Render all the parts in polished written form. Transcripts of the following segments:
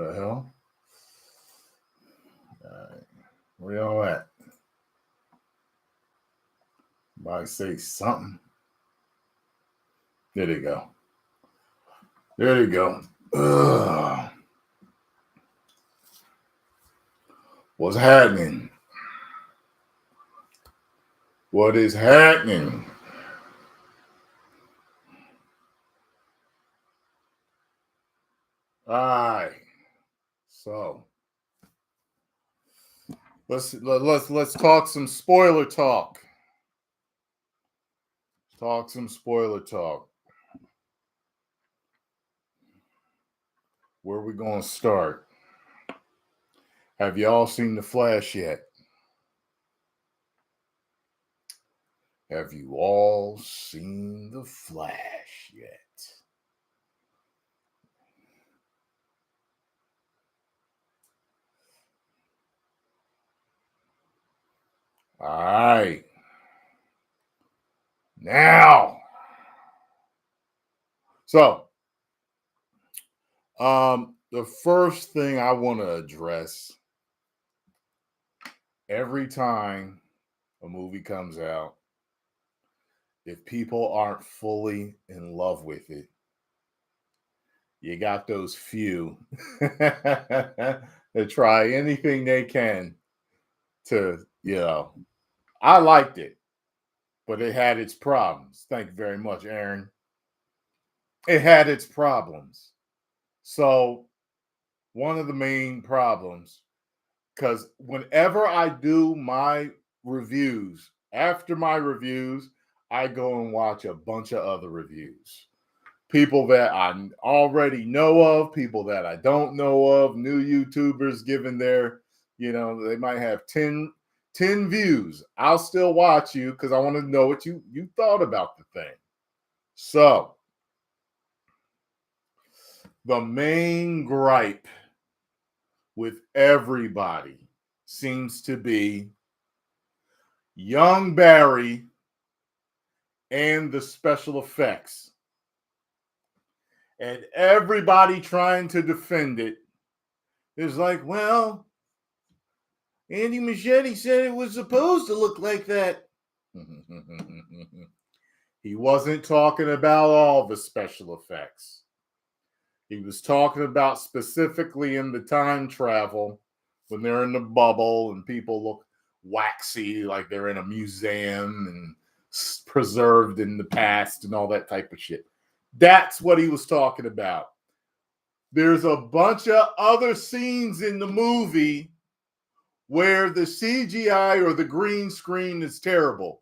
The hell? Where y'all at? Somebody say something. There they go. There they go. Ugh. What's happening? What is happening? All right. So let's talk some spoiler talk. Talk some spoiler talk. Where are we going to start? Have y'all seen The Flash yet? Have you all seen The Flash yet? All right. Now. So, the first thing I want to address every time a movie comes out, if people aren't fully in love with it, you got those few that try anything they can to, I liked it, but it had its problems. Thank you very much, Aaron. It had its problems. So, one of the main problems, because whenever I do my reviews, after my reviews, I go and watch a bunch of other reviews. People that I already know of, people that I don't know of, new YouTubers giving their, they might have 10 views. I'll still watch you because I want to know what you thought about the thing. So, the main gripe with everybody seems to be young Barry and the special effects. And everybody trying to defend it is like, well, Andy Muschietti said it was supposed to look like that. He wasn't talking about all the special effects. He was talking about specifically in the time travel when they're in the bubble and people look waxy like they're in a museum and preserved in the past and all that type of shit. That's what he was talking about. There's a bunch of other scenes in the movie where the CGI or the green screen is terrible.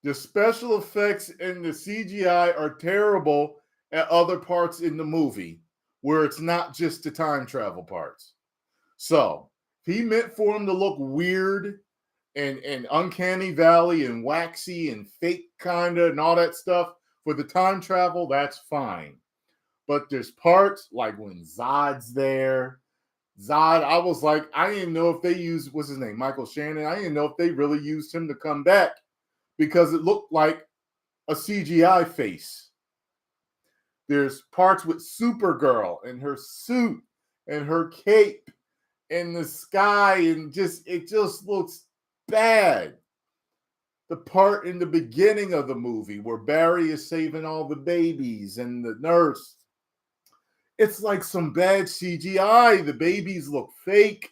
The special effects and the CGI are terrible at other parts in the movie where it's not just the time travel parts. So, if he meant for him to look weird and uncanny valley and waxy and fake kind of and all that stuff for the time travel, that's fine. But there's parts like when Zod's there. Zod, I was like, I didn't know if they used, what's his name, Michael Shannon. I didn't know if they really used him to come back because it looked like a CGI face. There's parts with Supergirl and her suit and her cape and the sky and it just looks bad. The part in the beginning of the movie where Barry is saving all the babies and the nurse, it's like some bad CGI. The babies look fake.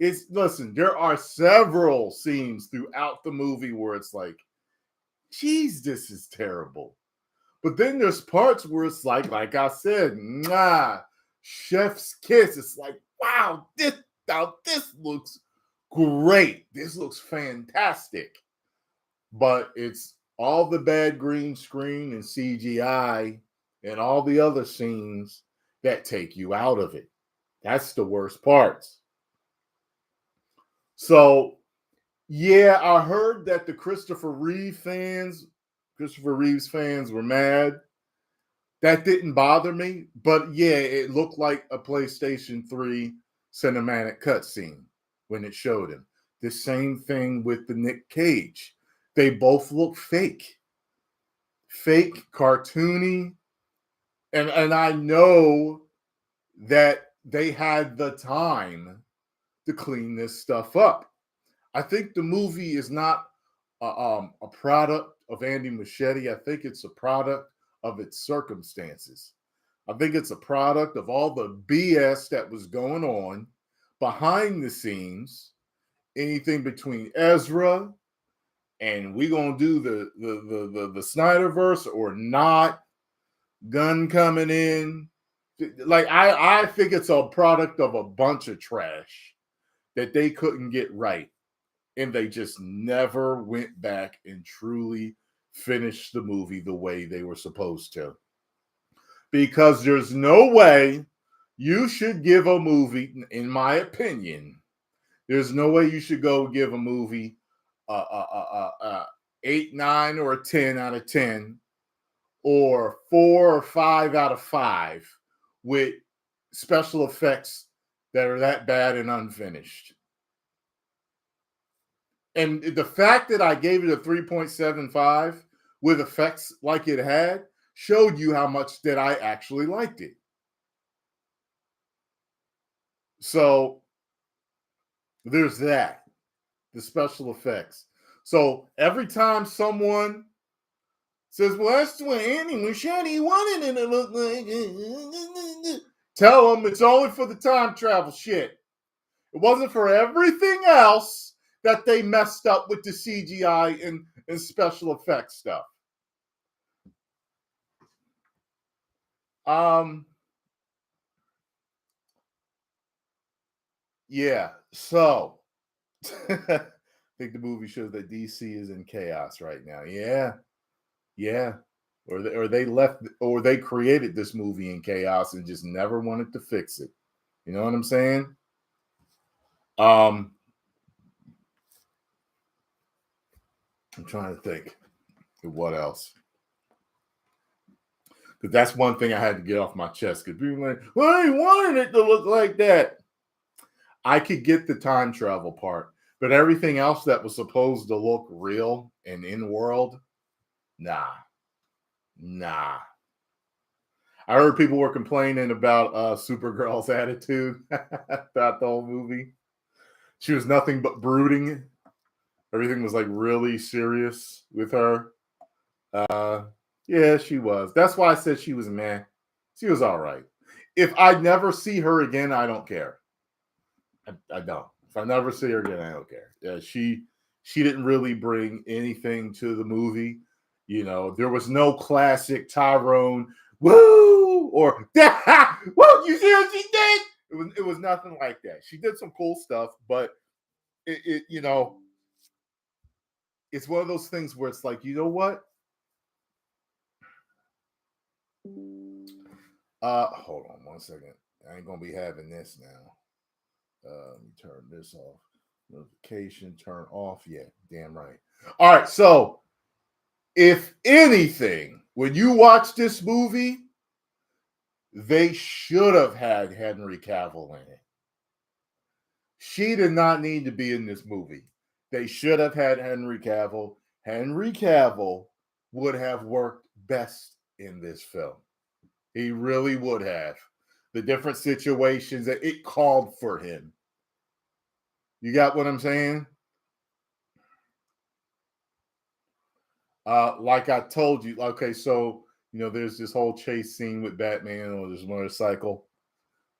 Listen, there are several scenes throughout the movie where it's like, geez, this is terrible. But then there's parts where it's like I said, chef's kiss. It's like, wow, this looks great. This looks fantastic. But it's all the bad green screen and CGI and all the other scenes that take you out of it. That's the worst parts. So, yeah, I heard that the Christopher Reeves fans were mad. That didn't bother me, but yeah, it looked like a PlayStation 3 cinematic cutscene when it showed him. The same thing with the Nick Cage. They both look fake, cartoony, and I know that they had the time to clean this stuff up. I think the movie is not a product of Andy Muschietti. I think it's a product of its circumstances. I think it's a product of all the BS that was going on behind the scenes. Anything between Ezra and we gonna do the Snyderverse or not, gun coming in. Like I think it's a product of a bunch of trash that they couldn't get right. And they just never went back and truly finished the movie the way they were supposed to. Because there's no way you should give a movie, in my opinion, there's no way you should go give a movie 8, 9, or a 10 out of 10, or 4 or 5 out of 5 with special effects that are that bad and unfinished. And the fact that I gave it a 3.75 with effects like it had showed you how much that I actually liked it. So there's that, the special effects. So every time someone says, well, that's what Andy Muschietti wanted it to look like, tell them it's only for the time travel shit. It wasn't for everything else that they messed up with the CGI and special effects stuff. Yeah, so I think the movie shows that DC is in chaos right now. Yeah. Or they left, or they created this movie in chaos and just never wanted to fix it. You know what I'm saying? I'm trying to think of what else. Because that's one thing I had to get off my chest. Because people were like, well, I wanted it to look like that. I could get the time travel part, but everything else that was supposed to look real and in world, nah. I heard people were complaining about Supergirl's attitude throughout the whole movie. She was nothing but brooding. Everything was like really serious with her. Yeah, she was. That's why I said she was meh. She was all right. If I never see her again, I don't care. I don't. If I never see her again, I don't care. Yeah, she didn't really bring anything to the movie. You know, there was no classic Tyrone, woo, or woo, you see what she did? It was nothing like that. She did some cool stuff, but it you know, it's one of those things where it's like, you know what? Hold on one second. I ain't gonna be having this now. Let me turn this off. Notification turn off. Yeah, damn right. All right, so if anything, when you watch this movie, they should have had Henry Cavill in it. She did not need to be in this movie. They should have had Henry Cavill. Henry Cavill would have worked best in this film. He really would have. The different situations that it called for him. You got what I'm saying? Like I told you, okay, so you know, there's this whole chase scene with Batman on his motorcycle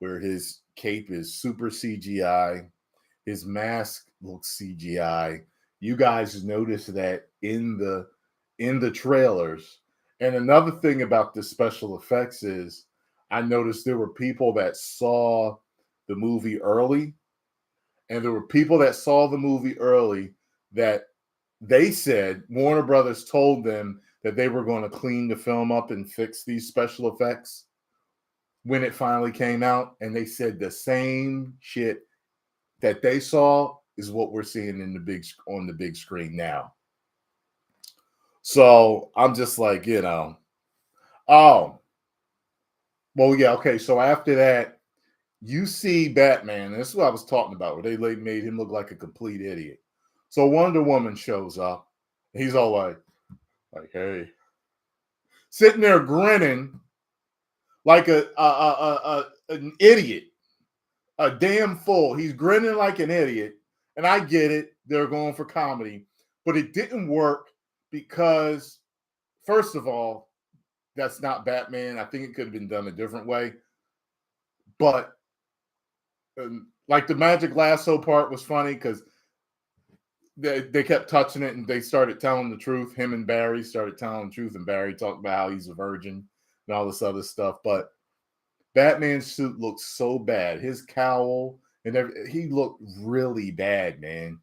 where his cape is super CGI, his mask looks CGI. You guys notice that in the trailers. And another thing about the special effects is I noticed there were people that saw the movie early, and there were people that saw the movie early that they said Warner Brothers told them that they were going to clean the film up and fix these special effects when it finally came out. And they said the same shit that they saw is what we're seeing on the big screen now. So I'm just like, you know, oh, well, yeah, okay. So after that, you see Batman, and this is what I was talking about, where they made him look like a complete idiot. So Wonder Woman shows up. He's all like, hey, sitting there grinning, like an idiot, a damn fool. He's grinning like an idiot. And I get it. They're going for comedy. But it didn't work because, first of all, that's not Batman. I think it could have been done a different way. But like the magic lasso part was funny because they kept touching it and they started telling the truth. Him and Barry started telling the truth, and Barry talked about how he's a virgin and all this other stuff. But Batman's suit looked so bad. His cowl and he looked really bad, man.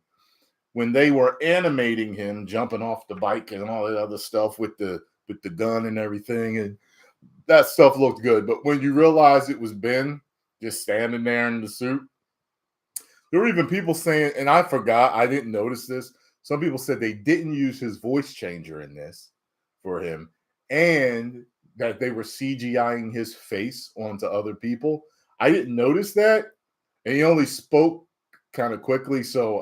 When they were animating him jumping off the bike and all that other stuff with the gun and everything, and that stuff looked good. But when you realize it was Ben just standing there in the suit, there were even people saying, and I forgot, I didn't notice this. Some people said they didn't use his voice changer in this for him, and that they were CGIing his face onto other people. I didn't notice that, and he only spoke kind of quickly, so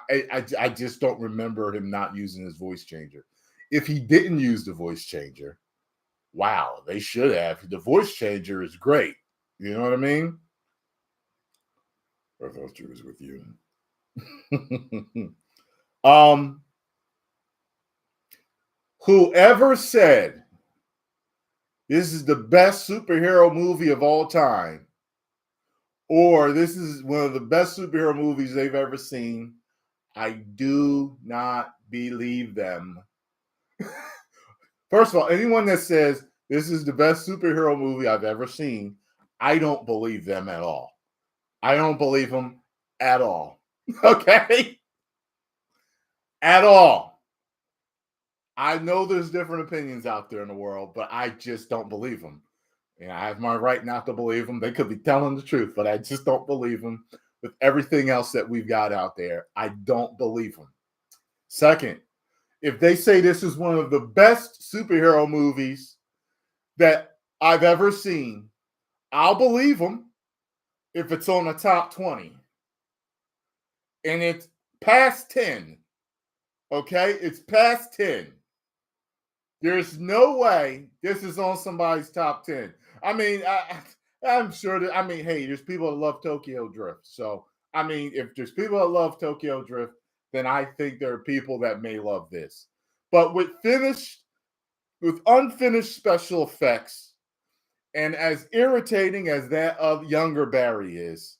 I just don't remember him not using his voice changer. If he didn't use the voice changer, wow, they should have. The voice changer is great. You know what I mean? I thought she was with you. Whoever said this is the best superhero movie of all time, or this is one of the best superhero movies they've ever seen, I do not believe them. First of all, anyone that says this is the best superhero movie I've ever seen, I don't believe them at all. I don't believe them at all. Okay? At all. I know there's different opinions out there in the world, but I just don't believe them. And I have my right not to believe them. They could be telling the truth, but I just don't believe them. With everything else that we've got out there, I don't believe them. Second, if they say this is one of the best superhero movies that I've ever seen, I'll believe them if it's on the top 20. And it's past 10. Okay? It's past 10. There's no way this is on somebody's top 10. I mean, I'm sure that, I mean, hey, there's people that love Tokyo Drift. So, I mean, if there's people that love Tokyo Drift, then I think there are people that may love this. But with unfinished special effects, and as irritating as that of younger Barry is,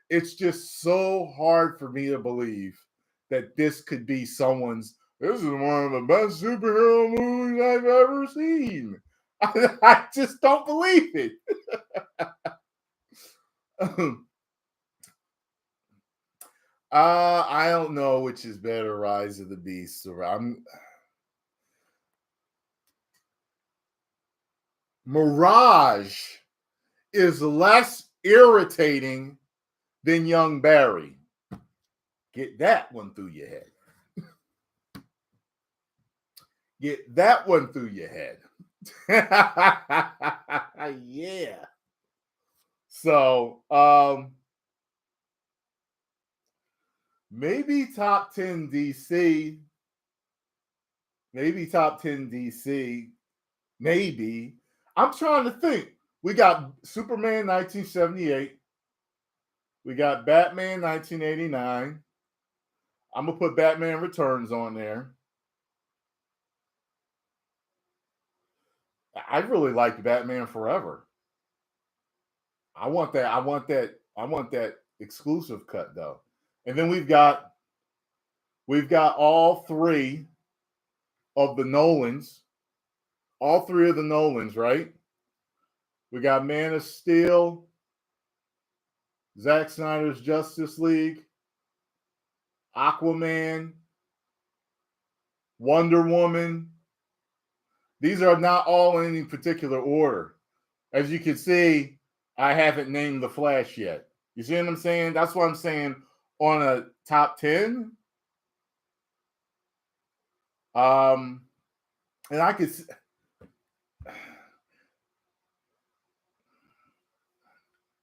it's just so hard for me to believe that this could be someone's. This is one of the best superhero movies I've ever seen. I just don't believe it. I don't know which is better, Rise of the Beast. Mirage is less irritating than young Barry. Get that one through your head. Get that one through your head. Yeah. So, maybe top 10 DC. Maybe top 10 DC. Maybe. I'm trying to think. We got Superman 1978. We got Batman 1989. I'm going to put Batman Returns on there. I really liked Batman Forever. I want that exclusive cut though. And then we've got all three of the Nolans. All three of the Nolans, right? We got Man of Steel, Zack Snyder's Justice League, Aquaman, Wonder Woman. These are not all in any particular order. As you can see, I haven't named the Flash yet. You see what I'm saying? That's what I'm saying on a top 10. And I could.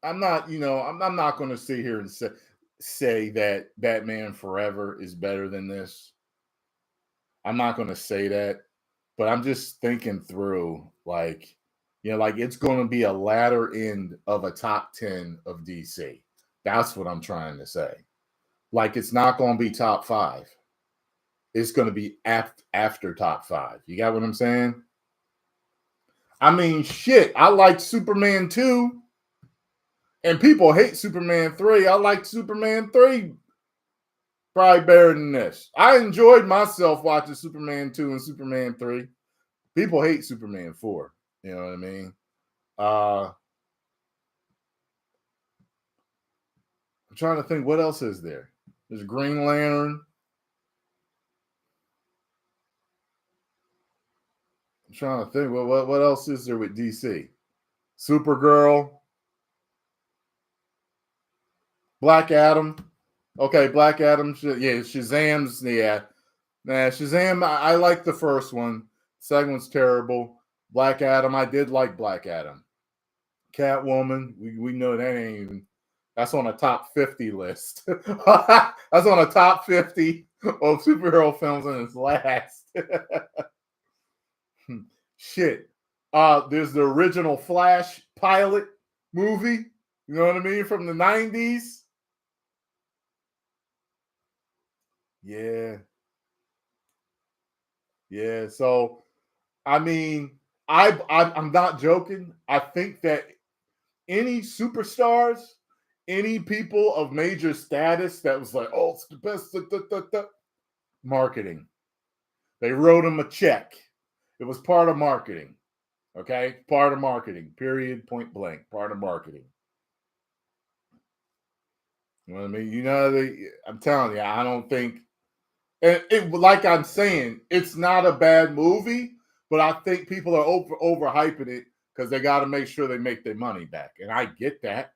I'm not, I'm not going to sit here and say that Batman Forever is better than this. I'm not going to say that, but I'm just thinking through, like, Like it's going to be a latter end of a top 10 of DC. That's what I'm trying to say. Like it's not going to be top 5. It's going to be after top 5. You got what I'm saying? I mean, shit, I like Superman 2, and people hate Superman 3. I like Superman 3 probably better than this. I enjoyed myself watching Superman 2 and Superman 3. People hate Superman 4. You know what I mean? I'm trying to think, what else is there? There's Green Lantern. I'm trying to think, what else is there with DC? Supergirl. Black Adam. Okay, Black Adam. Yeah, Shazam's. Yeah. Nah, Shazam, I like the first one. Second one's terrible. Black Adam, I did like Black Adam. Catwoman, we know that ain't even. That's on a top 50 list. That's on a top 50 of superhero films, and it's last. Shit. There's the original Flash pilot movie. You know what I mean? From the 90s. Yeah. Yeah. So, I mean, I'm not joking. I think that any superstars, any people of major status that was like, oh, it's the best, marketing. They wrote them a check. It was part of marketing. Okay? Part of marketing. Period. Point blank. Part of marketing. You know what I mean? I'm telling you, I don't think, like I'm saying, it's not a bad movie, but I think people are overhyping it because they got to make sure they make their money back. And I get that.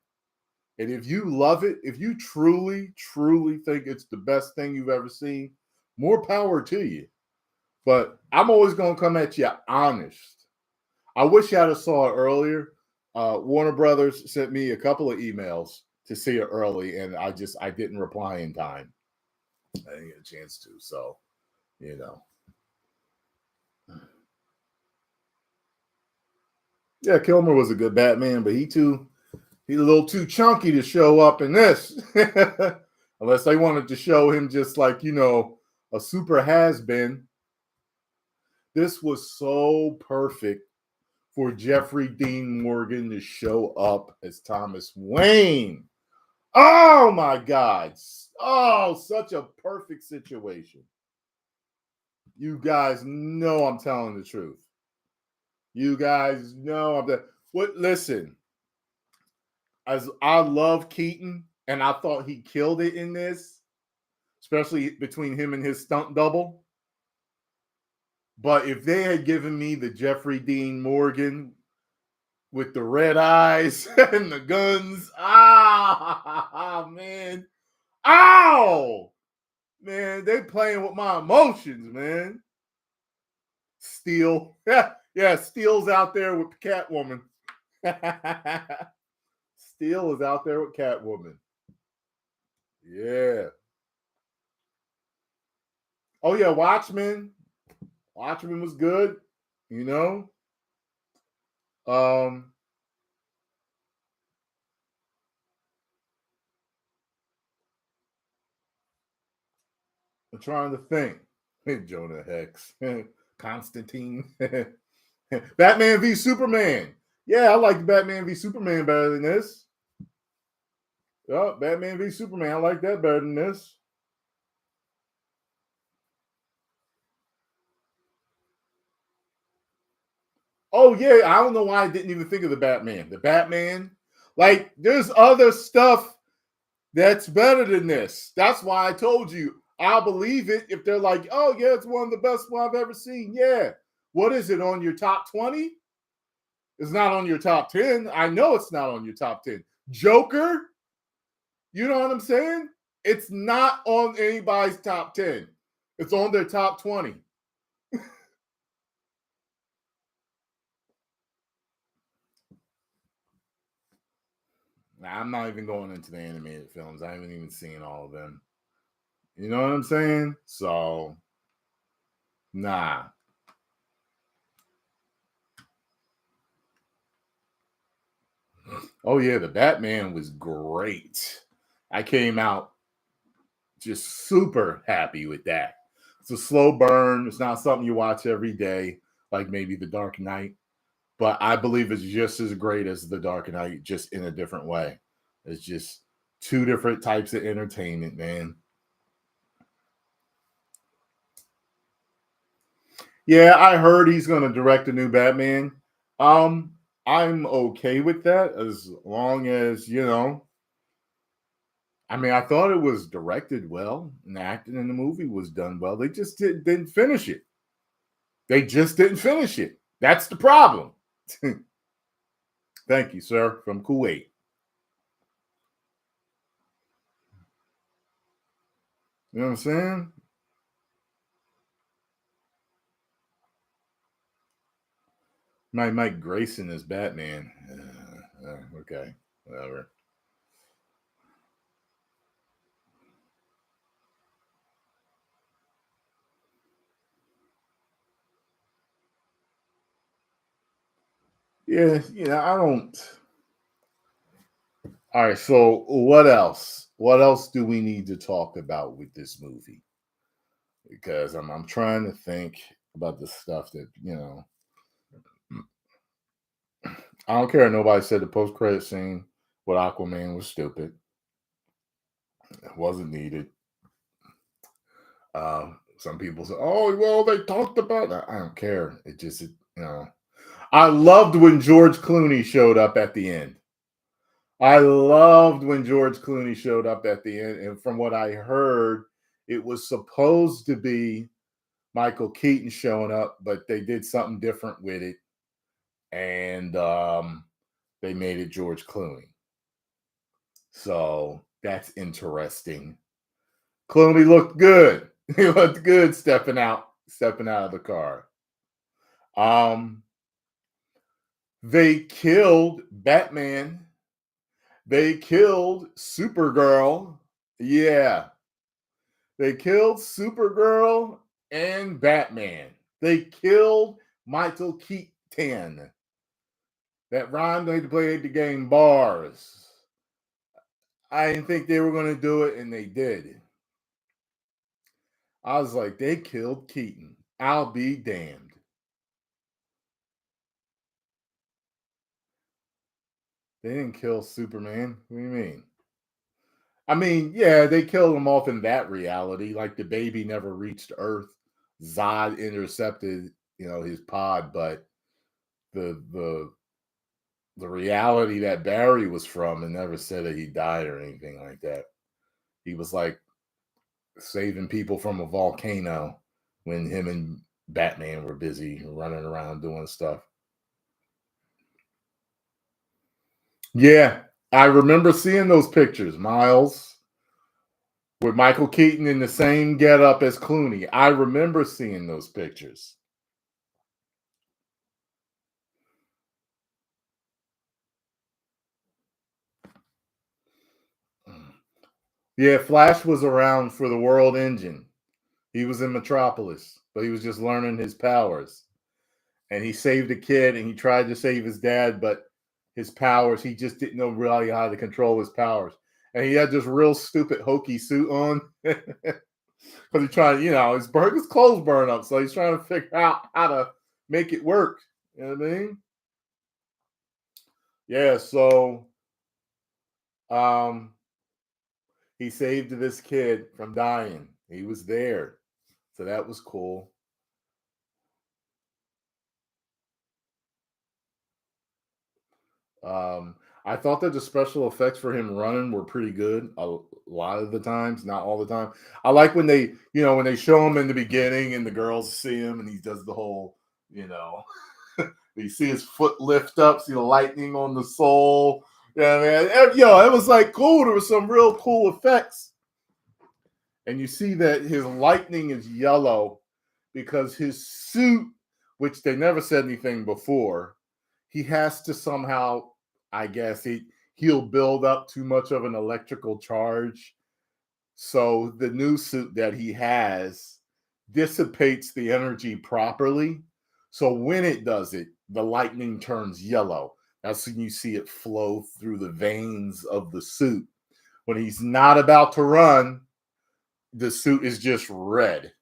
And if you love it, if you truly, truly think it's the best thing you've ever seen, more power to you. But I'm always going to come at you honest. I wish I'd have saw it earlier. Warner Brothers sent me a couple of emails to see it early, and I didn't reply in time. I didn't get a chance to. So, you know. Yeah, Kilmer was a good Batman, but he's a little too chunky to show up in this. Unless they wanted to show him just like, a super has-been. This was so perfect for Jeffrey Dean Morgan to show up as Thomas Wayne. Oh, my God. Oh, such a perfect situation. You guys know I'm telling the truth. You guys know listen, as I love Keaton, and I thought he killed it in this, especially between him and his stunt double. But if they had given me the Jeffrey Dean Morgan with the red eyes and the guns, man. Ow! Man, they playing with my emotions, man. Steel. Yeah, Steel's out there with Catwoman. Steel is out there with Catwoman. Yeah. Oh, yeah, Watchmen. Watchmen was good, I'm trying to think. Jonah Hex. Constantine. Batman v Superman. Yeah, I like Batman v Superman better than this. Oh, Batman v Superman. I like that better than this. Oh, yeah. I don't know why I didn't even think of the Batman. The Batman. Like, there's other stuff that's better than this. That's why I told you I'll believe it if they're like, oh, yeah, it's one of the best one I've ever seen. Yeah. What is it, on your top 20? It's not on your top 10. I know it's not on your top 10. Joker? You know what I'm saying? It's not on anybody's top 10. It's on their top 20. Nah, I'm not even going into the animated films. I haven't even seen all of them. You know what I'm saying? So, nah. Oh yeah, the Batman was great. I came out just super happy with that. It's a slow burn. It's not something you watch every day, like maybe The Dark Knight. But I believe it's just as great as The Dark Knight, just in a different way. It's just two different types of entertainment, man. Yeah, I heard he's going to direct a new Batman. Um, I'm okay with that as long as, I mean, I thought it was directed well and the acting in the movie was done well. They just didn't finish it. They just didn't finish it. That's the problem. Thank you, sir, from Kuwait. You know what I'm saying? Mike Grayson is Batman. Okay, whatever. Yeah, I don't. All right, so what else? What else do we need to talk about with this movie? Because I'm trying to think about the stuff that I don't care. Nobody said the post credit scene with Aquaman was stupid. It wasn't needed. Some people say, "Oh, well, they talked about that." I don't care. I loved when George Clooney showed up at the end. I loved when George Clooney showed up at the end, and from what I heard, it was supposed to be Michael Keaton showing up, but they did something different with it, and they made it George Clooney. So that's interesting. Clooney looked good. He looked good stepping out of the car. Um, they killed Batman. They killed Supergirl. Yeah, they killed Supergirl and Batman. They killed Michael Keaton. That Ron they played the game bars. I didn't think they were going to do it, and they did. I was like, they killed Keaton. I'll be damned. They didn't kill Superman. What do you mean? I mean, yeah, they killed him off in that reality. Like the baby never reached Earth. Zod intercepted, his pod, but the the reality that Barry was from and never said that he died or anything like that. He was like saving people from a volcano when him and Batman were busy running around doing stuff. Yeah, I remember seeing those pictures, Miles, with Michael Keaton in the same getup as Clooney. I remember seeing those pictures. Yeah, Flash was around for the World Engine. He was in Metropolis, but he was just learning his powers. And he saved a kid and he tried to save his dad, but his powers, he just didn't know really how to control his powers. And he had this real stupid hokey suit on. Because he's trying, his clothes burn up. So he's trying to figure out how to make it work. You know what I mean? Yeah, so um he saved this kid from dying. He was there. So that was cool. Um, I thought that the special effects for him running were pretty good a lot of the times, not all the time. I like when they show him in the beginning and the girls see him and he does the whole, you know, you see his foot lift up, see the lightning on the sole. Yeah, man. It was like cool. There was some real cool effects. And you see that his lightning is yellow because his suit, which they never said anything before, he has to somehow, I guess, he'll build up too much of an electrical charge. So the new suit that he has dissipates the energy properly. So when it does it, the lightning turns yellow. That's when you see it flow through the veins of the suit. When he's not about to run, the suit is just red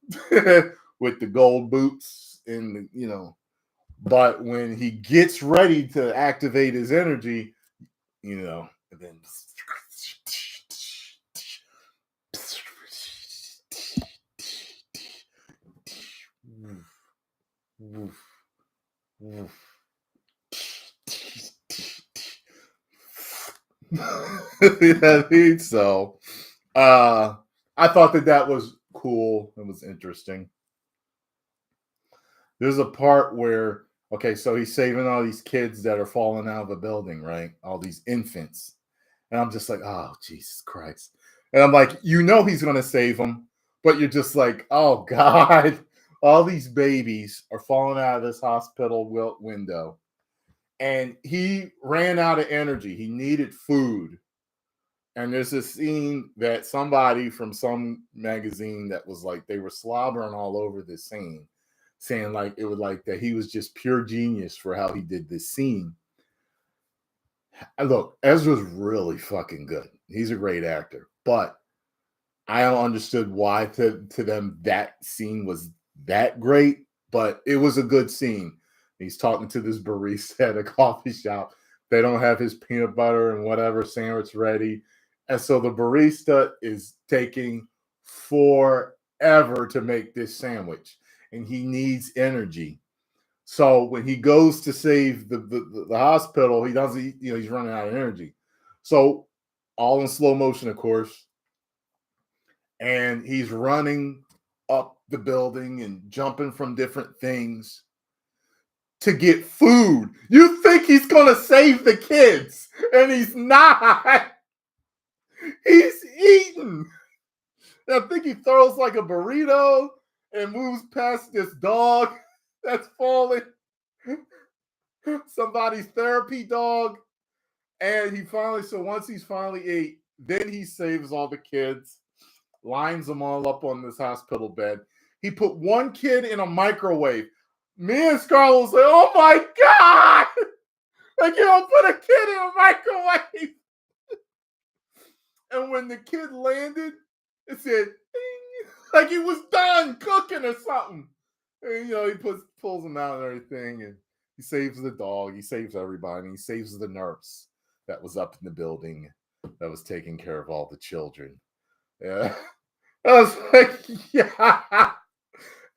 with the gold boots and but when he gets ready to activate his energy, and then so I thought that was cool. It was interesting. There's a part where, okay, so he's saving all these kids that are falling out of a building, right? All these infants. And I'm just like, oh, Jesus Christ. And I'm like, he's going to save them. But you're just like, oh, God. All these babies are falling out of this hospital window. And he ran out of energy. He needed food. And there's this scene that somebody from some magazine that was like, they were slobbering all over this scene, saying like it was like that he was just pure genius for how he did this scene. And look, Ezra's really fucking good. He's a great actor, but I don't understood why to them that scene was that great, but it was a good scene. He's talking to this barista at a coffee shop. They don't have his peanut butter and whatever sandwich ready. And so the barista is taking forever to make this sandwich, and he needs energy. So when he goes to save the hospital, he doesn't, he's running out of energy. So all in slow motion, of course. And he's running up the building and jumping from different things to get food. You think he's going to save the kids, and he's not. He's eating. I think he throws like a burrito and moves past this dog that's falling. Somebody's therapy dog. And once he's finally ate, then he saves all the kids, lines them all up on this hospital bed. He put one kid in a microwave. Me and Scarlett was like, oh my God! Like, you don't put a kid in a microwave. And when the kid landed, it said, ding, like he was done cooking or something. And, he pulls him out and everything. And he saves the dog. He saves everybody. He saves the nurse that was up in the building that was taking care of all the children. Yeah. I was like, yeah.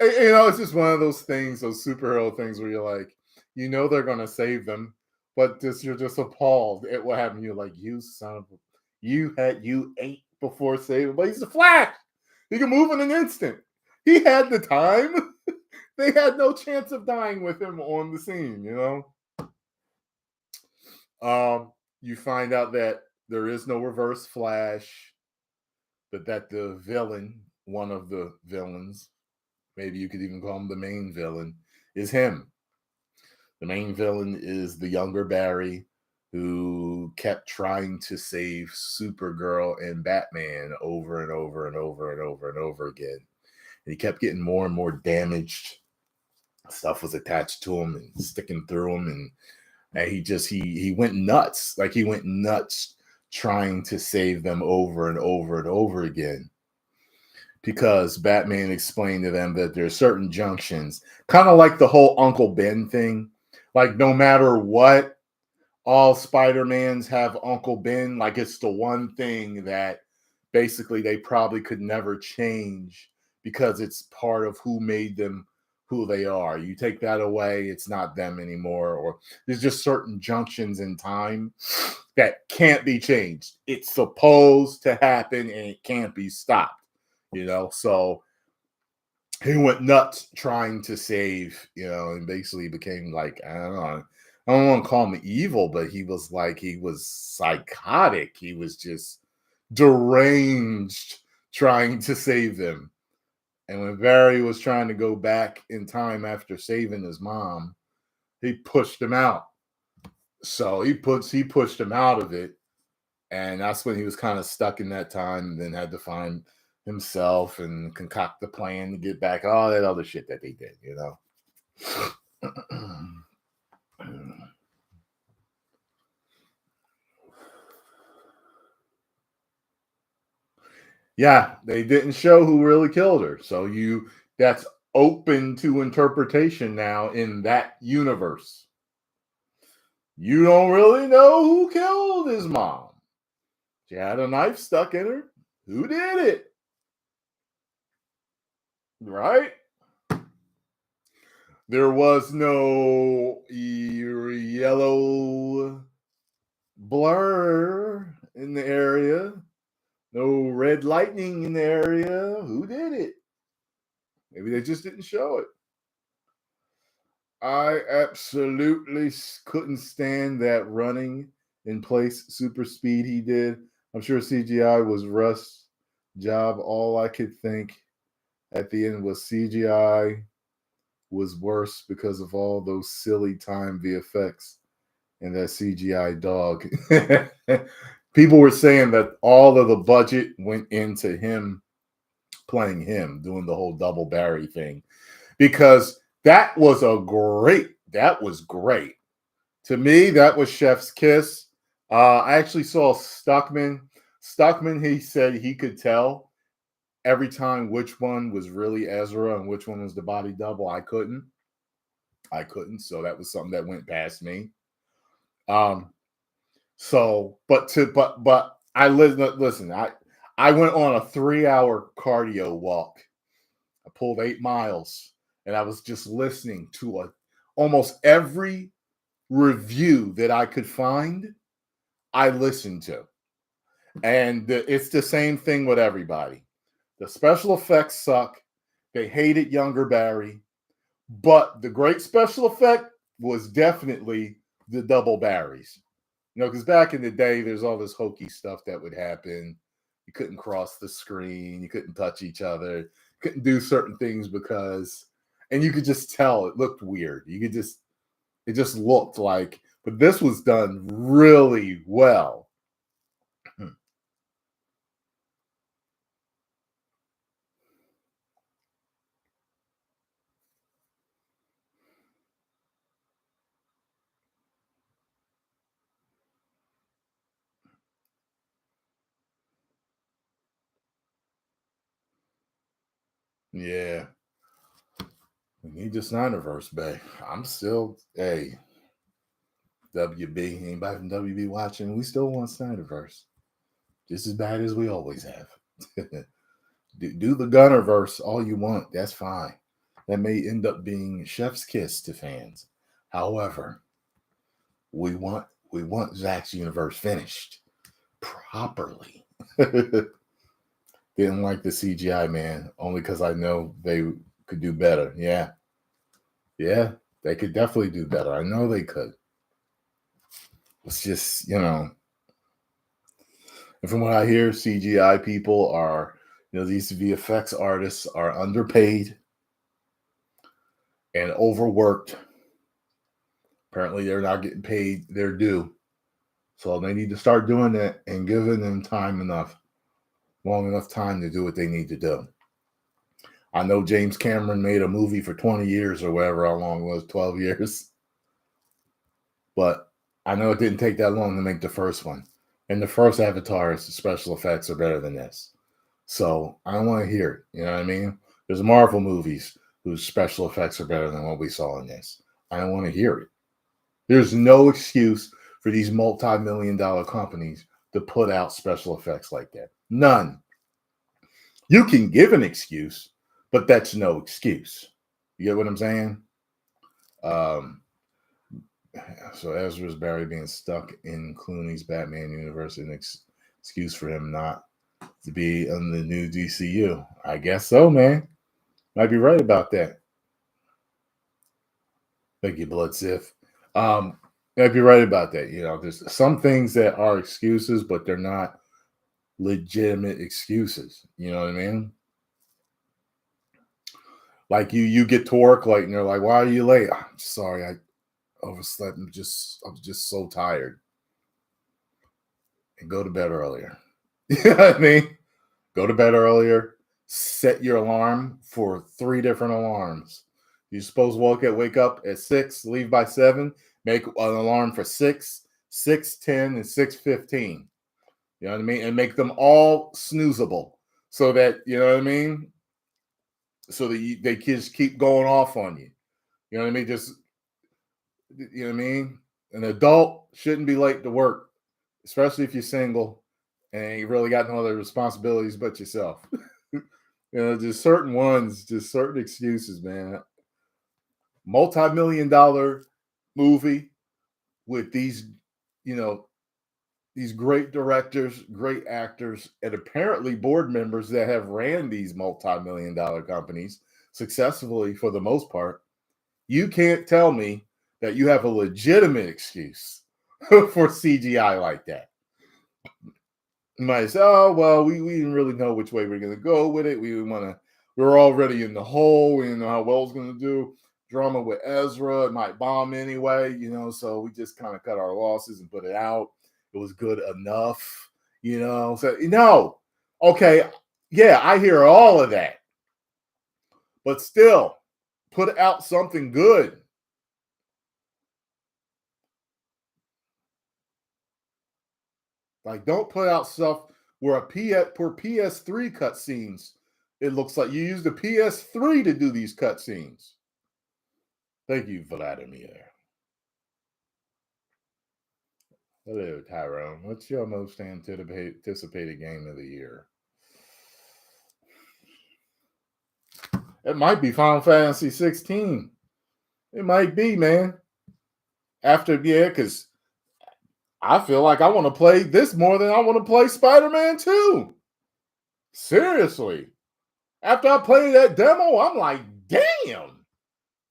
It's just one of those things, those superhero things where you're like, they're going to save them, but you're just appalled at what happened. You're like, you son of a, you ate before saving, but he's the Flash. He can move in an instant. He had the time. They had no chance of dying with him on the scene, You find out that there is no reverse Flash, but that the villain, one of the villains, maybe you could even call him the main villain, is him. The main villain is the younger Barry, who kept trying to save Supergirl and Batman over and over and over and over and over again. And he kept getting more and more damaged. Stuff was attached to him and sticking through him. And he went nuts. Like he went nuts trying to save them over and over and over again. Because Batman explained to them that there are certain junctions, kind of like the whole Uncle Ben thing. Like no matter what, all Spider-Mans have Uncle Ben. Like it's the one thing that basically they probably could never change because it's part of who made them who they are. You take that away, it's not them anymore. Or there's just certain junctions in time that can't be changed. It's supposed to happen and it can't be stopped. So he went nuts trying to save, and basically became like, I don't know. I don't want to call him evil, but he was psychotic. He was just deranged trying to save them. And when Barry was trying to go back in time after saving his mom, he pushed him out. So he pushed him out of it. And that's when he was kind of stuck in that time and then had to find himself and concoct the plan to get back, all that other shit that they did, Yeah, they didn't show who really killed her. So that's open to interpretation now in that universe. You don't really know who killed his mom. She had a knife stuck in her. Who did it? Right? There was no yellow blur in the area, no red lightning in the area. Who did it? Maybe they just didn't show it. I absolutely couldn't stand that running in place super speed he did. I'm sure CGI was Russ' job. All I could think at the end was CGI was worse because of all those silly time VFX and that CGI dog. People were saying that all of the budget went into him playing him, doing the whole double Barry thing, because that was great. To me, that was Chef's Kiss. I actually saw Stuckman. Stuckman, he said he could tell every time which one was really Ezra and which one was the body double. I couldn't. So that was something that went past me. Um, but I listen. I went on a 3-hour cardio walk. I pulled 8 miles, and I was just listening to almost every review that I could find. I listened to, and it's the same thing with everybody. The special effects suck. They hated younger Barry, but the great special effect was definitely the double Barrys. Because back in the day, there's all this hokey stuff that would happen. You couldn't cross the screen, you couldn't touch each other, you couldn't do certain things and you could just tell it looked weird. It just looked like, but this was done really well. Yeah. We need the Snyderverse, babe. I'm still, hey, WB, anybody from WB watching, we still want Snyderverse. Just as bad as we always have. do the Gunnerverse all you want. That's fine. That may end up being Chef's Kiss to fans. However, we want Zach's universe finished properly. Didn't like the CGI, man, only because I know they could do better. Yeah. Yeah, they could definitely do better. I know they could. It's just, and from what I hear, CGI people are, these VFX artists are underpaid and overworked. Apparently, they're not getting paid their due. So they need to start doing that and giving them long enough time to do what they need to do. I know James Cameron made a movie for 20 years or whatever, how long it was, 12 years. But I know it didn't take that long to make the first one. And the first Avatar's special effects are better than this. So I don't want to hear it. You know what I mean? There's Marvel movies whose special effects are better than what we saw in this. I don't want to hear it. There's no excuse for these multi-million-dollar companies to put out special effects like that. None. You can give an excuse, but that's no excuse. You get what I'm saying? So Ezra's Barry being stuck in Clooney's Batman universe, an excuse for him not to be in the new DCU. I guess so, man. Might be right about that. Thank you, Blood Sith. Might be right about that. There's some things that are excuses, but they're not legitimate excuses. You know what I mean? Like you get to work late and they're like, "Why are you late?" I'm sorry, I overslept. I was just so tired. And go to bed earlier. You know what I mean? Go to bed earlier. Set your alarm for 3 different alarms. You're supposed to wake up at 6, leave by 7, make an alarm for 6, 6:10, and 6:15. You know what I mean? And make them all snoozable. so that, you know what I mean? So that they just keep going off on you. You know what I mean? Just, you know what I mean? An adult shouldn't be late to work, especially if you're single and you really got no other responsibilities but yourself. Just certain ones, just certain excuses, man. Multi-million-dollar movie with these, you know, these great directors, great actors, and apparently board members that have ran these multi-million-dollar companies successfully for the most part. You can't tell me that you have a legitimate excuse for CGI like that. You might say, oh, well, we didn't really know which way we're going to go with it. We're already in the hole. We didn't know how well it's going to do. Drama with Ezra, it might bomb anyway, so we just kind of cut our losses and put it out. It was good enough, So, okay, yeah, I hear all of that. But still, put out something good. Like, don't put out stuff where for PS3 cutscenes, it looks like you used the PS3 to do these cutscenes. Thank you, Vladimir. Hello, Tyrone. What's your most anticipated game of the year? It might be Final Fantasy 16. It might be, man. Because I feel like I want to play this more than I want to play Spider-Man 2. Seriously. After I played that demo, I'm like, damn,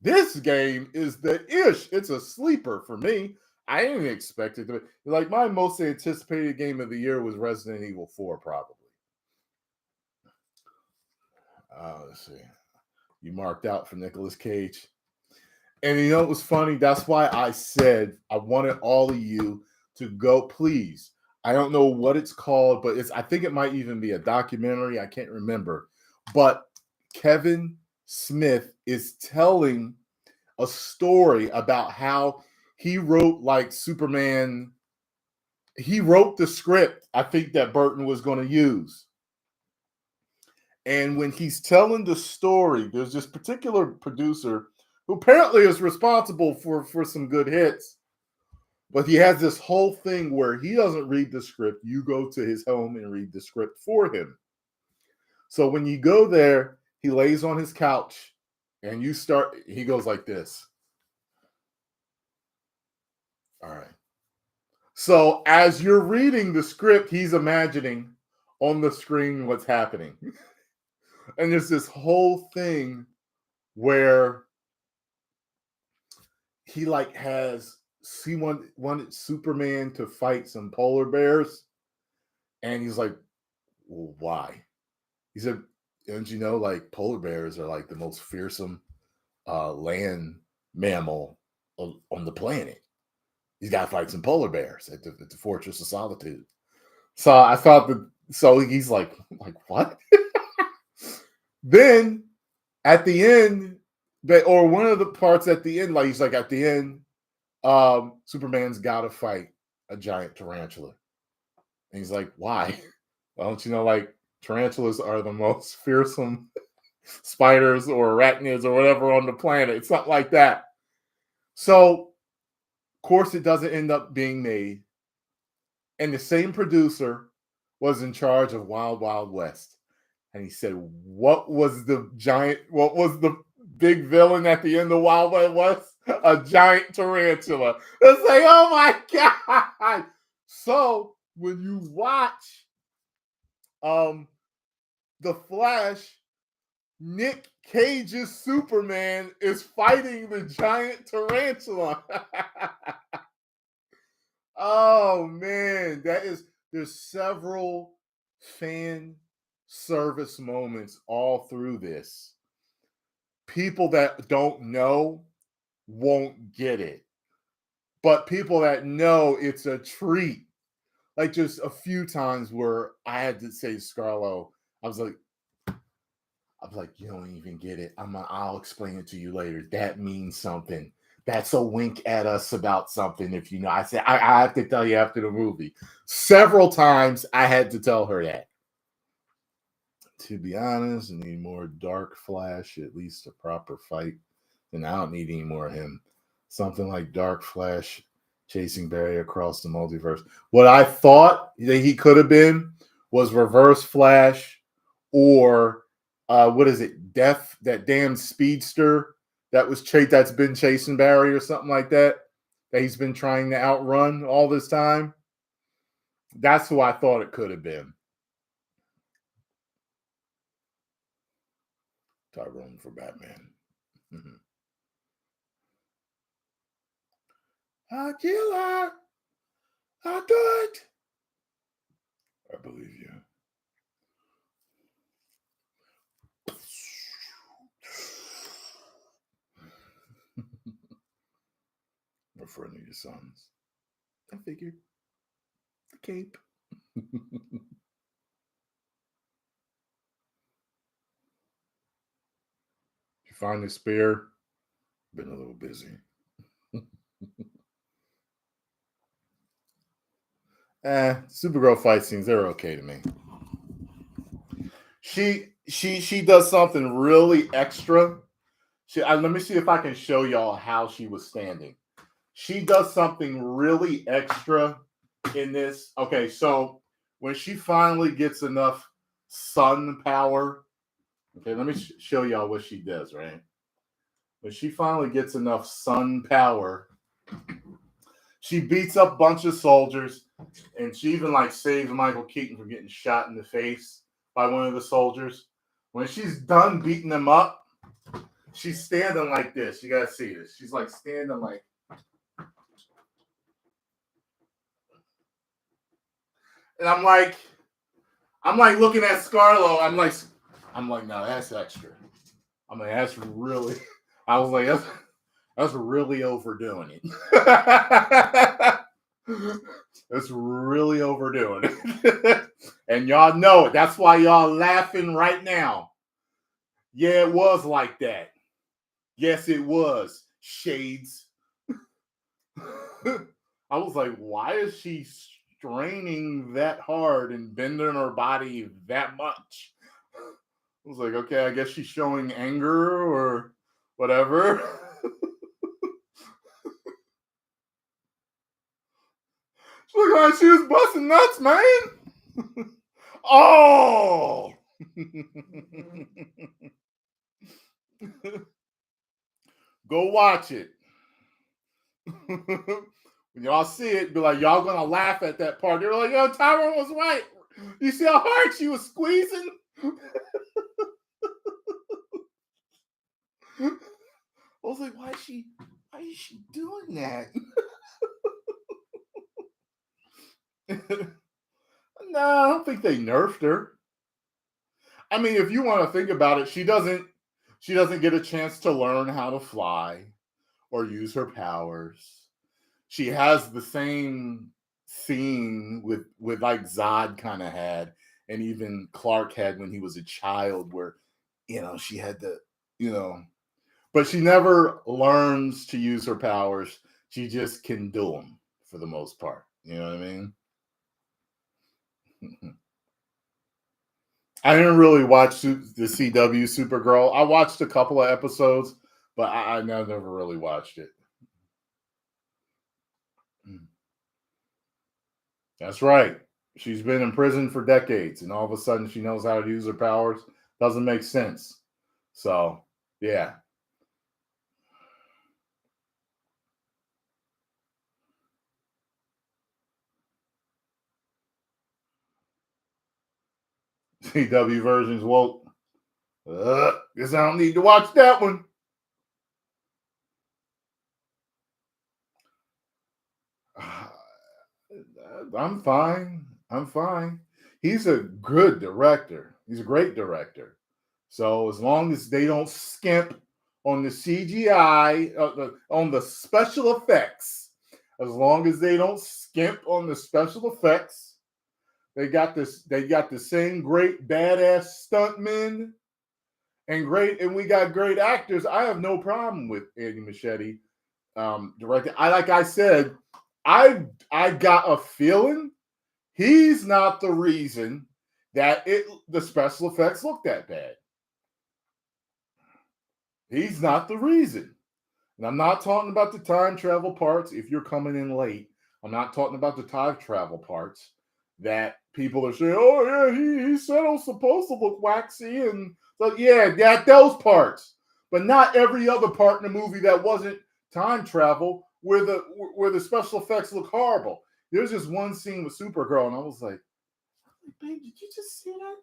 this game is the ish. It's a sleeper for me. I didn't expect it to be. Like, my most anticipated game of the year was Resident Evil 4, probably. Let's see. You marked out for Nicolas Cage. And it was funny? That's why I said I wanted all of you to go, please. I don't know what it's called, but I think it might even be a documentary. I can't remember. But Kevin Smith is telling a story about how he wrote like Superman. He wrote the script, I think, that Burton was going to use. And when he's telling the story, there's this particular producer who apparently is responsible for some good hits. But he has this whole thing where he doesn't read the script. You go to his home and read the script for him. So when you go there, he lays on his couch and he goes like this. All right. So as you're reading the script, he's imagining on the screen what's happening. And there's this whole thing where he wanted Superman to fight some polar bears. And he's like, well, why? He said, don't you know, like, polar bears are like the most fearsome land mammal on the planet. He's got to fight some polar bears at the Fortress of Solitude. So I thought so he's like what? Then at the end, or one of the parts at the end, like he's like, at the end, Superman's got to fight a giant tarantula. And he's like, why? Well, don't you know, like, tarantulas are the most fearsome spiders or arachnids or whatever on the planet. It's not like that. So, of course, it doesn't end up being made. And the same producer was in charge of Wild Wild West. And he said, what was the big villain at the end of Wild Wild West? A giant tarantula. It's like, oh my God. So when you watch The Flash, Nick Cage's Superman is fighting the giant tarantula. Oh man, there's several fan service moments all through this. People that don't know won't get it. But people that know, it's a treat. Like, just a few times where I had to say to Scarlo, I was like, you don't even get it. I'll explain it to you later. That means something. That's a wink at us about something. If you know, I said, I have to tell you after the movie. Several times I had to tell her that. To be honest, I need more Dark Flash, at least a proper fight. And I don't need any more of him. Something like Dark Flash chasing Barry across the multiverse. What I thought that he could have been was Reverse Flash or what is it? Death, that damn speedster that's been chasing Barry or something like that. That he's been trying to outrun all this time. That's who I thought it could have been. Tyrone for Batman. Mm-hmm. I kill her. I do it. I believe you. A friend of your son's. I figured. The cape. You find the spear. Been a little busy. Supergirl fight scenes, they're okay to me. She does something really extra. Let me see if I can show y'all how she was standing. She does something really extra in this. Okay, so when she finally gets enough sun power, okay, let me show y'all what she does, right? When she finally gets enough sun power, she beats up a bunch of soldiers, and she even like saves Michael Keaton from getting shot in the face by one of the soldiers. When she's done beating them up, she's standing like this. You gotta see this. She's like standing like. And I'm like looking at Scarlo. I'm like, no, that's extra. I'm like, that's really. I was like, that's really overdoing it. That's really overdoing it. And y'all know it. That's why y'all laughing right now. Yeah, it was like that. Yes, it was. Shades. I was like, why is she straining that hard and bending her body that much? I was like, okay, I guess she's showing anger or whatever. She looked like she was busting nuts, man. Oh. Go watch it. When y'all see it, be like, y'all gonna laugh at that part. They're like, yo, Tyrone was right. You see how hard she was squeezing? I was like, why is she doing that? No, I don't think they nerfed her. I mean, if you want to think about it, she doesn't get a chance to learn how to fly or use her powers. She has the same scene with like Zod kind of had, and even Clark had when he was a child, where she had to, but she never learns to use her powers. She just can do them for the most part. You know what I mean? I didn't really watch the CW Supergirl. I watched a couple of episodes, but I never really watched it. That's right. She's been in prison for decades, and all of a sudden she knows how to use her powers. Doesn't make sense. So, yeah. CW versions woke. Guess I don't need to watch that one. I'm fine. I'm fine. He's a good director. He's a great director. So as long as they don't skimp on the CGI, on the special effects, as long as they don't skimp on the special effects, they got this. They got the same great badass stuntmen and we got great actors. I have no problem with Andy Muschietti directing. I said, I got a feeling he's not the reason that the special effects look that bad. He's not the reason. And I'm not talking about the time travel parts. If you're coming in late, I'm not talking about the time travel parts that people are saying, oh, yeah, he said it was supposed to look waxy. And so, yeah, those parts. But not every other part in the movie that wasn't time travel where the special effects look horrible. There's just one scene with Supergirl, and I was like, babe, did you just see that?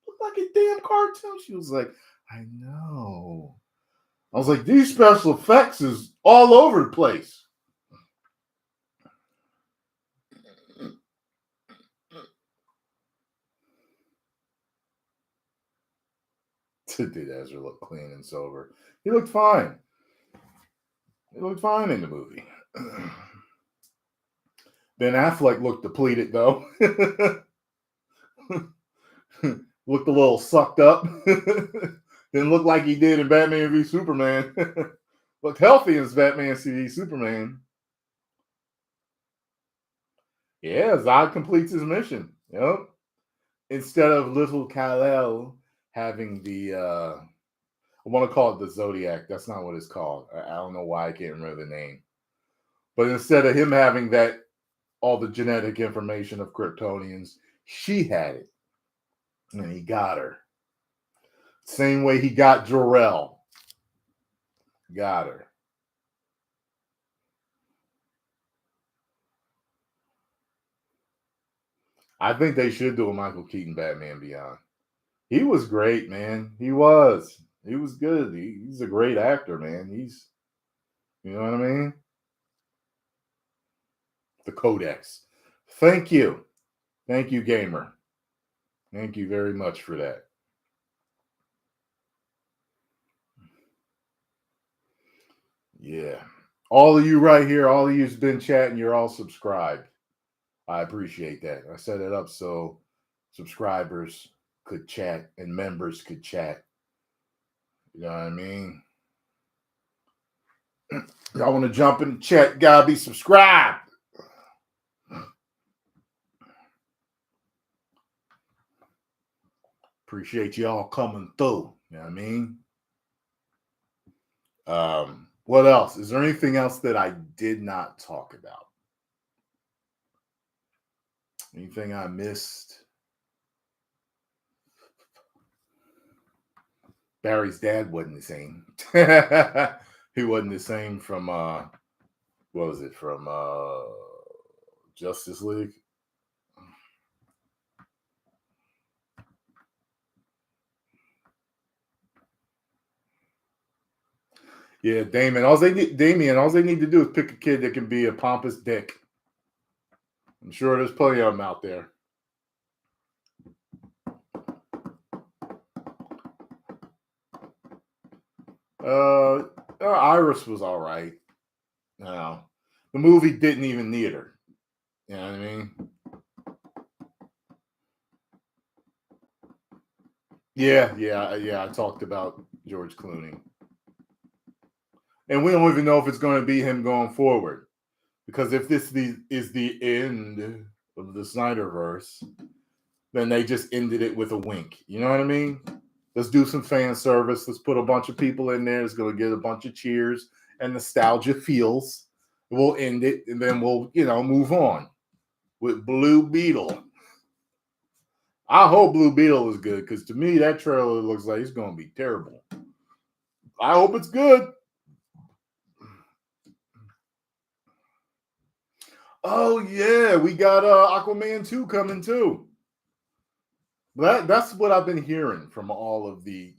Look like a damn cartoon. She was like, I know. I was like, these special effects is all over the place. Did Ezra look clean and sober? He looked fine. He looked fine in the movie. Ben Affleck looked depleted, though. Looked a little sucked up. Didn't look like he did in Batman v Superman. Looked healthy in Batman v Superman. Yeah, Zod completes his mission. Yep. Instead of little Kal-El having the I want to call it the Zodiac. That's not what it's called. I don't know why I can't remember the name. But instead of him having that, all the genetic information of Kryptonians, she had it. And he got her. Same way he got Jor-El. Got her. I think they should do a Michael Keaton Batman Beyond. He was great, man. He was. He was good. He's a great actor, man. You know what I mean? The Codex. Thank you. Thank you, gamer. Thank you very much for that. Yeah. All of you right here, all of you's been chatting, you're all subscribed. I appreciate that. I set it up so subscribers could chat and members could chat. You know what I mean? Y'all want to jump in the chat, gotta be subscribed. Appreciate y'all coming through. You know what I mean? What else? Is there anything else that I did not talk about? Anything I missed? Barry's dad wasn't the same. He wasn't the same from what was it? From Justice League? Yeah, Damien. All they need to do is pick a kid that can be a pompous dick. I'm sure there's plenty of them out there. Iris was all right. No, the movie didn't even need her. You know what I mean? Yeah. I talked about George Clooney. And we don't even know if it's going to be him going forward. Because if this is the end of the Snyderverse, then they just ended it with a wink. You know what I mean? Let's do some fan service. Let's put a bunch of people in there. It's going to get a bunch of cheers and nostalgia feels. We'll end it, and then we'll, move on with Blue Beetle. I hope Blue Beetle is good, because to me, that trailer looks like it's going to be terrible. I hope it's good. Oh, yeah, we got Aquaman 2 coming, too. That's what I've been hearing from all of the,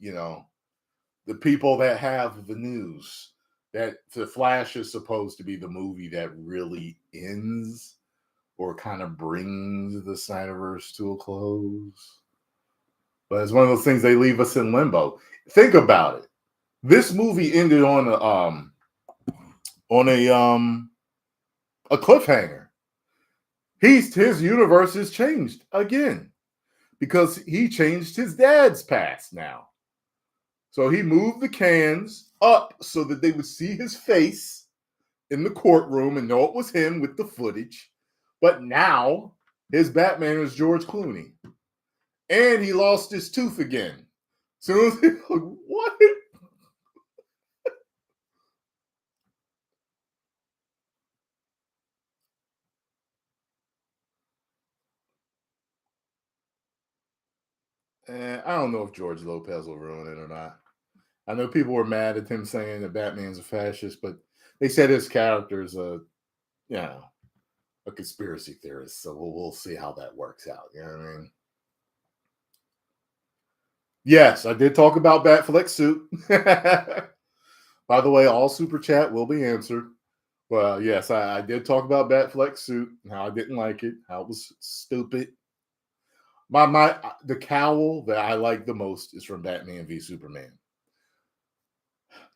the people that have the news, that The Flash is supposed to be the movie that really ends or kind of brings the Snyderverse to a close. But it's one of those things, they leave us in limbo. Think about it. This movie ended on a cliffhanger. His universe has changed again because he changed his dad's past now. So he moved the cans up so that they would see his face in the courtroom and know it was him with the footage. But now his Batman is George Clooney. And he lost his tooth again. So what? I don't know if George Lopez will ruin it or not. I know people were mad at him saying that Batman's a fascist, but they said his character is you know, a conspiracy theorist. So we'll see how that works out. You know what I mean? Yes, I did talk about Batfleck suit. By the way, all super chat will be answered. Well, yes, I did talk about Batfleck suit, how I didn't like it, how it was stupid. The cowl that I like the most is from Batman v Superman.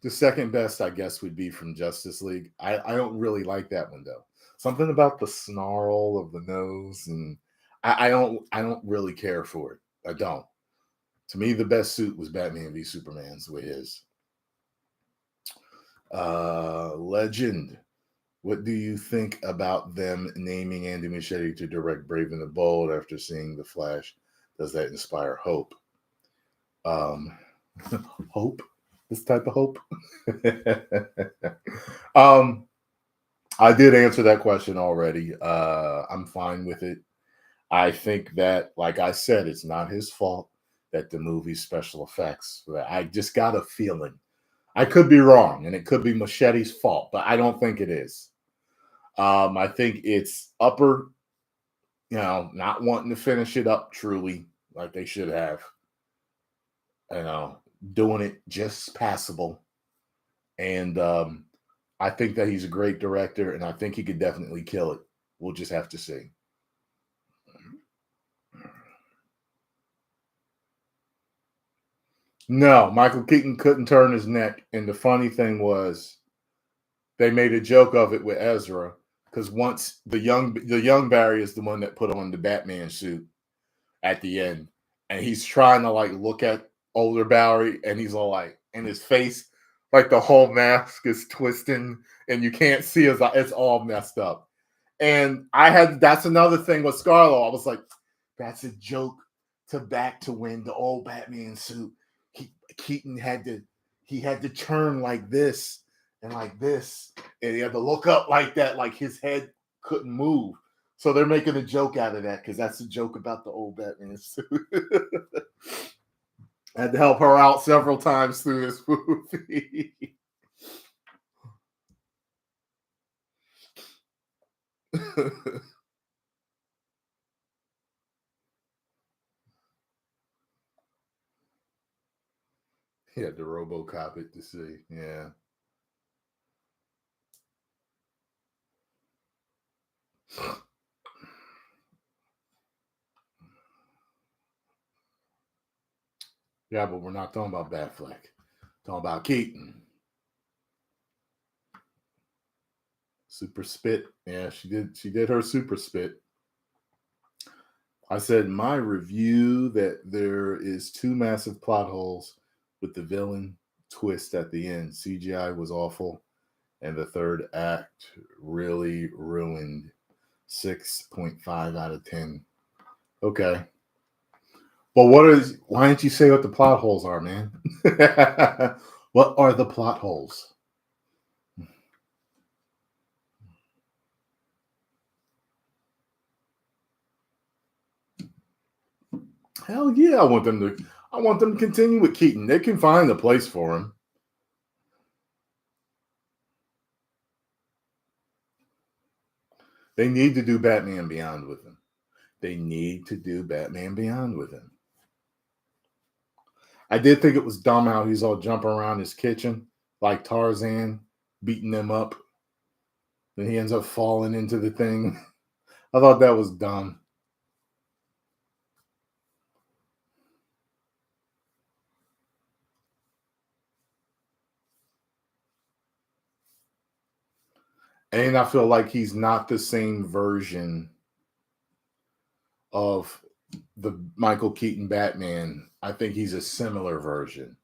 The second best, I guess, would be from Justice League. I don't really like that one though. Something about the snarl of the nose, and I don't really care for it. I don't. To me, the best suit was Batman v Superman's with his. Legend. What do you think about them naming Andy Muschietti to direct Brave and the Bold after seeing The Flash? Does that inspire hope? Hope? This type of hope? I did answer that question already. I'm fine with it. I think that, like I said, it's not his fault that the movie's special effects. I just got a feeling. I could be wrong, and it could be Muschietti's fault, but I don't think it is. I think it's upper, not wanting to finish it up truly like they should have. Doing it just passable. And I think that he's a great director, and I think he could definitely kill it. We'll just have to see. No, Michael Keaton couldn't turn his neck. And the funny thing was, they made a joke of it with Ezra because once the young Barry is the one that put on the Batman suit at the end, and he's trying to like look at older Barry, and he's all like, and his face, like the whole mask is twisting, and you can't see it's all messed up. And that's another thing with Scarlo. I was like, that's a joke back to when the old Batman suit, Keaton had to turn like this and like this, and he had to look up like that, like his head couldn't move. So they're making a joke out of that because that's a joke about the old Batman suit. I had to help her out several times through this movie. He had to RoboCop it to see. Yeah. Yeah, but we're not talking about Batfleck. Talking about Keaton. Super spit. Yeah, she did her super spit. I said in my review that there is two massive plot holes with the villain twist at the end. CGI was awful, and the third act really ruined. 6.5 out of 10. Okay. Well, why didn't you say what the plot holes are, man? What are the plot holes? Hell yeah, I want them to continue with Keaton. They can find a place for him. They need to do Batman Beyond with him. They need to do Batman Beyond with him. I did think it was dumb how he's all jumping around his kitchen like Tarzan, beating them up. Then he ends up falling into the thing. I thought that was dumb. And I feel like he's not the same version of the Michael Keaton Batman. I think he's a similar version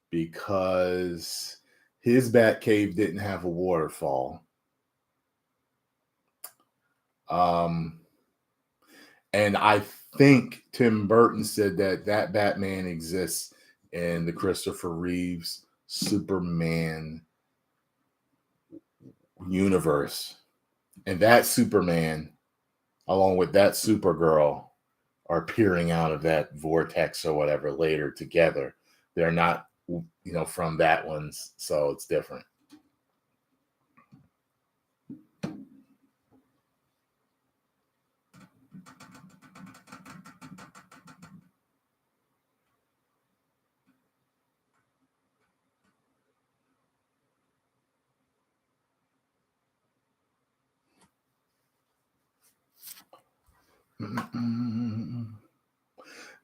because his Batcave didn't have a waterfall. And I think Tim Burton said that Batman exists in the Christopher Reeves Superman universe. And that Superman, along with that Supergirl, are peering out of that vortex or whatever later together. They're not, from that one's, so it's different.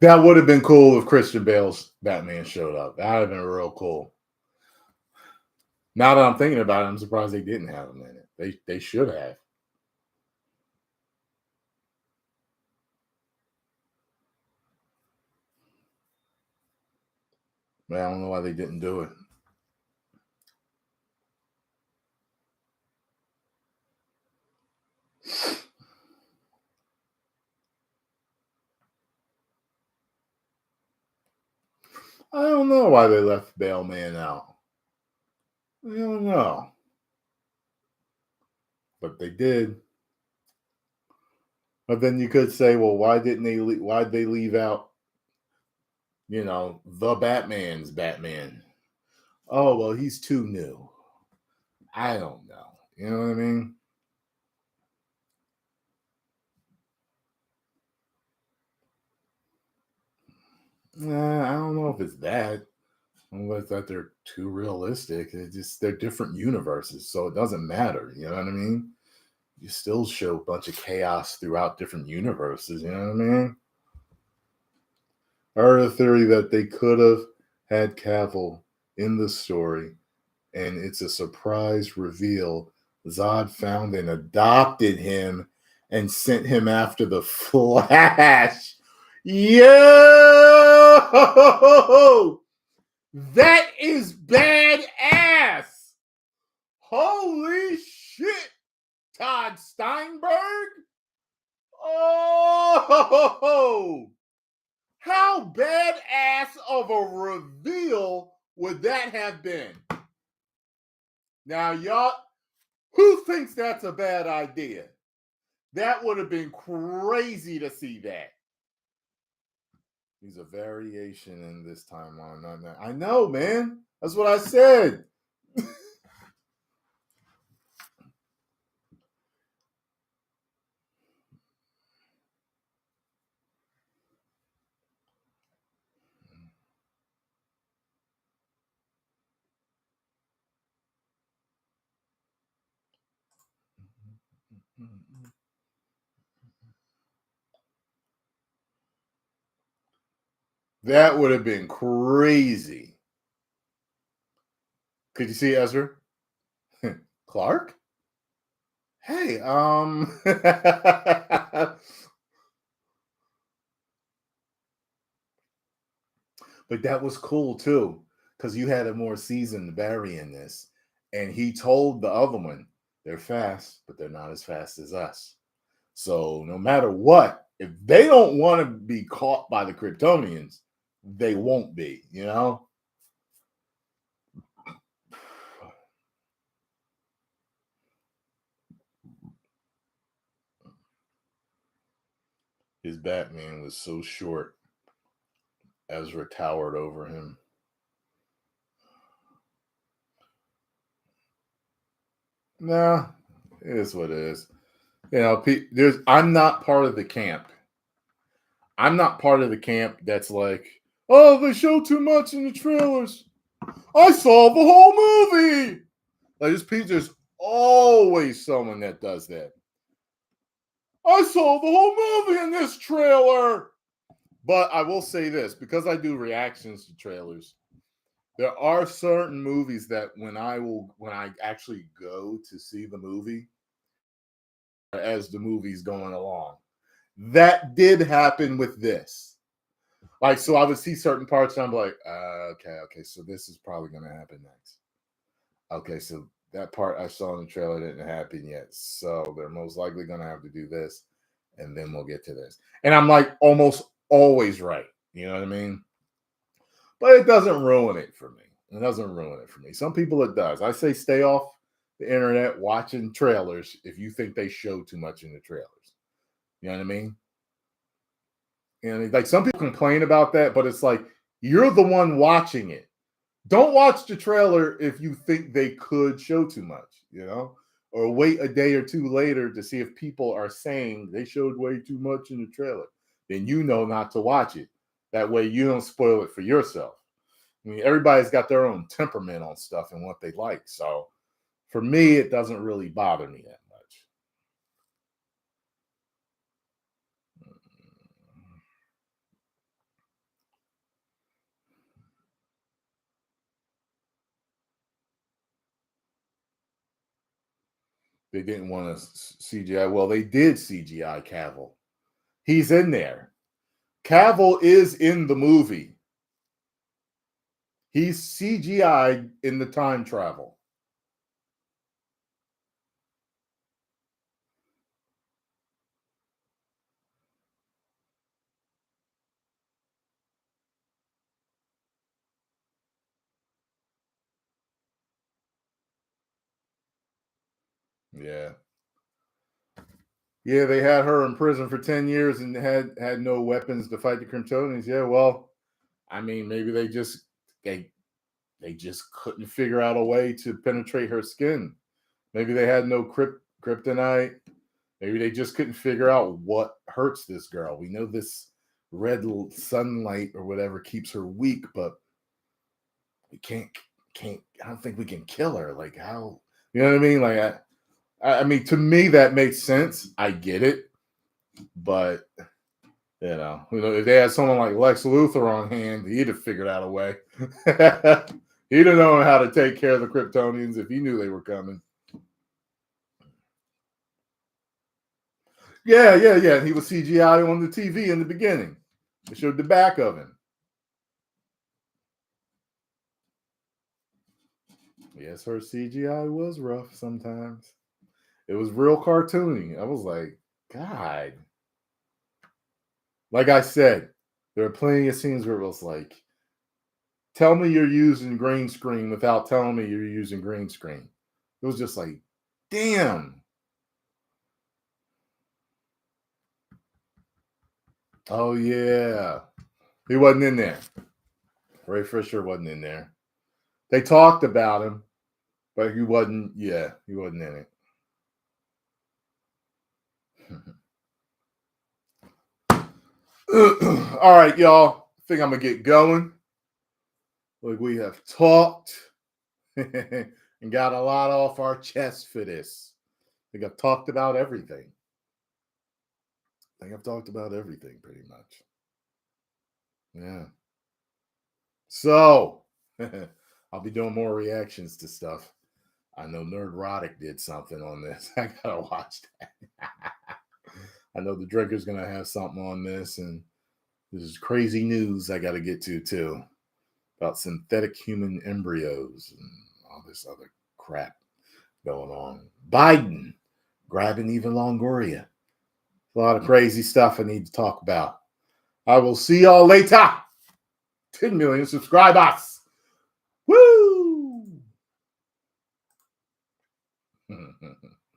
That would have been cool if Christian Bale's Batman showed up. That would have been real cool. Now that I'm thinking about it, I'm surprised they didn't have him in it. They should have. But I don't know why they didn't do it. I don't know why they left Bale Man out. I don't know. But they did. But then you could say, well, why'd they leave out, the Batman's Batman? Oh, well, he's too new. I don't know. You know what I mean? I don't know if it's that. Unless that they're too realistic. They're different universes, so it doesn't matter. You know what I mean? You still show a bunch of chaos throughout different universes. You know what I mean? I heard a theory that they could have had Cavill in the story, and it's a surprise reveal. Zod found and adopted him and sent him after the Flash. Yo! That is badass! Holy shit! Todd Steinberg? Oh! How badass of a reveal would that have been? Now, y'all, who thinks that's a bad idea? That would have been crazy to see that. He's a variation in this timeline. I know, man. That's what I said. That would have been crazy. Could you see Ezra? Clark? Hey, but that was cool too, because you had a more seasoned Barry in this, and he told the other one, they're fast, but they're not as fast as us. So no matter what, if they don't want to be caught by the Kryptonians, they won't be, His Batman was so short. Ezra towered over him. Nah, it is what it is. I'm not part of the camp. I'm not part of the camp that's like, oh, they show too much in the trailers. I saw the whole movie. There's always someone that does that. I saw the whole movie in this trailer. But I will say this, because I do reactions to trailers, there are certain movies that when I actually go to see the movie, as the movie's going along. That did happen with this. So I would see certain parts and I'm like, okay, so this is probably going to happen next. Okay, so that part I saw in the trailer didn't happen yet. So they're most likely going to have to do this. and then we'll get to this. And I'm like almost always right. You know what I mean? But it doesn't ruin it for me. It doesn't ruin it for me. Some people it does. I say stay off the internet watching trailers if you think they show too much in the trailers. You know what I mean? And like some people complain about that, but it's like you're the one watching it. Don't watch the trailer if you think they could show too much, you know, or wait a day or two later to see if people are saying they showed way too much in the trailer. Then you know not to watch it. That way you don't spoil it for yourself. I mean, everybody's got their own temperament on stuff and what they like. So for me, it doesn't really bother me that much. They didn't want to CGI. Well, they did CGI Cavill. He's in there. Cavill is in the movie. He's CGI'd in the time travel. Yeah. Yeah, they had her in prison for 10 years and had no weapons to fight the Kryptonians. Yeah, well, I mean, maybe they just couldn't figure out a way to penetrate her skin. Maybe they had no kryptonite. Maybe they just couldn't figure out what hurts this girl. We know this red sunlight or whatever keeps her weak, but we can't. I don't think we can kill her. Like how? You know what I mean? Like I mean, to me that makes sense. I get it, but if they had someone like Lex Luthor on hand, he'd have figured out a way. He'd have known how to take care of the Kryptonians if he knew they were coming. Yeah. He was CGI on the TV in the beginning. They showed the back of him. Yes, her CGI was rough sometimes. It was real cartoony. I was like, God. Like I said, there are plenty of scenes where it was like, tell me you're using green screen without telling me you're using green screen. It was just like, damn. Oh, yeah. He wasn't in there. Ray Fisher wasn't in there. They talked about him, but he wasn't in it. All right, y'all. I think I'm going to get going. Like we have talked and got a lot off our chest for this. I think I've talked about everything. Pretty much. Yeah. So I'll be doing more reactions to stuff. I know Nerdrotic did something on this. I gotta watch that. I know the Drinker's gonna have something on this, and this is crazy news I gotta get to too about synthetic human embryos and all this other crap going on. Biden grabbing Eva Longoria. A lot of crazy stuff I need to talk about. I will see y'all later. 10 million subscribers.